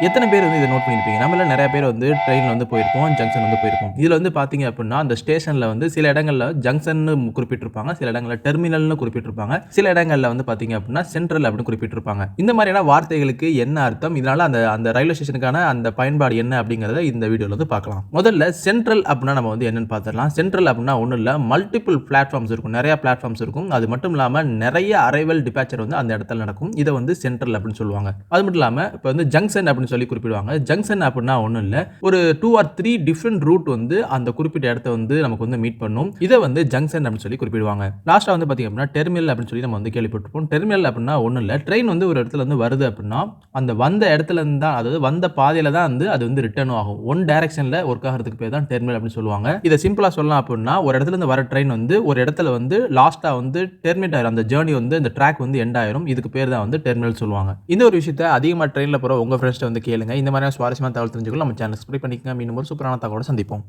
எத்தனை பேர் வந்து இத நோட் பண்ணியிருப்பீங்க? நம்மள நெறைய பேர் வந்து ட்ரெயின்ல வந்து போயிருப்போம், ஜங்ஷன் வந்து போயிருப்போம். இதுல வந்து பார்த்தீங்க அப்டின்னா, அந்த ஸ்டேஷன்ல வந்து சில இடங்கள்ல ஜங்ஷன்னு குறிப்பிட்டிருப்பாங்க. சில இடங்கள்ல டெர்மினல்னு குறிப்பிட்டிருப்பாங்க. சில இடங்கள்ல வந்து பார்த்தீங்க அப்டின்னா, சென்ட்ரல் அப்டின்னு குறிப்பிட்டிருப்பாங்க. இந்த மாதிரியான வார்த்தைகளுக்கு என்ன அர்த்தம்? இதனால அந்த அந்த ரயில்வே ஸ்டேஷனுக்கான அந்த பயன்பாடு என்ன அப்டிங்கிறத இந்த வீடியோல வந்து பார்க்கலாம். முதல்ல சென்ட்ரல் அப்டின்னா நம்ம வந்து என்னன்னு பார்த்துரலாம். சென்ட்ரல் அப்டின்னா ஒண்ணும் இல்ல. மல்டிபிள் பிளாட்ஃபார்ம்ஸ் இருக்கும். நெறைய பிளாட்ஃபார்ம்ஸ் இருக்கும். அது மட்டும் இல்லாம நெறைய அரைவல், டிபார்ச்சர் வந்து அந்த இடத்துல நடக்கும். இத வந்து சென்ட்ரல் அப்டின்னு சொல்லுவாங்க. அது மட்டும் இல்லாம இப்ப வந்து ஜங்ஷன் அப்டின்னு சொல்லி குறிப்பிடுவாங்க. ஜங்ஷன் அப்டின்னா ஒண்ணும் இல்ல. ஒரு 2 ஆர் 3 டிஃபரண்ட் ரூட் வந்து அந்த குறிப்பிட்ட இடத்த வந்து நமக்கு வந்து மீட் பண்ணும். இத வந்து ஜங்ஷன் அப்டின்னு சொல்லி குறிப்பிடுவாங்க. லாஸ்ட்டா வந்து பார்த்தீங்க அப்டின்னா டெர்மினல் அப்டின்னு சொல்லி நம்ம வந்து கேள்விப்பட்டிருப்போம். டெர்மினல் அப்டின்னா ஒண்ணும் இல்ல. ட்ரெயின் வந்து ஒரு இடத்துல இருந்து வருது அப்டின்னா, அந்த வந்த இடத்துல இருந்து தான், அதாவது வந்த பாதையில தான் வந்து அது வந்து ரிட்டர்னும் ஆகும். ஒன் டைரக்ஷன்ல ஒர்க் ஆகுறதுக்கு பேர் தான் டெர்மினல் அப்டின்னு சொல்லுவாங்க. இத சிம்பிளா சொல்லலாம் அப்டின்னா, ஒரு இடத்துல இருந்து வர ட்ரெயின் வந்து ஒரு இடத்துல வந்து லாஸ்ட்டா வந்து டெர்மினேட் ஆயிரும். அந்த ஜர்னி வந்து இந்த ட்ராக் வந்து எண்ட் ஆயிரும். இதுக்கு பேர் தான் வந்து டெர்மினல் சொல்லுவாங்க. இந்த ஒரு விஷயத்த அதிகமா ட்ரெயின்ல போற உங்க ஃப்ரெண்ட்ஸ்ட்ட வந்து கேளுங்க. இந்த மாதிரியான சுவாரஸ்யமான தகவல் தெரிஞ்சுக்கொள்ள நம்ம சேனல் சப்ஸ்கிரைப் பண்ணிக்கங்க. மீண்டும் ஒரு சூப்பரான தகவலோட சந்திப்போம்.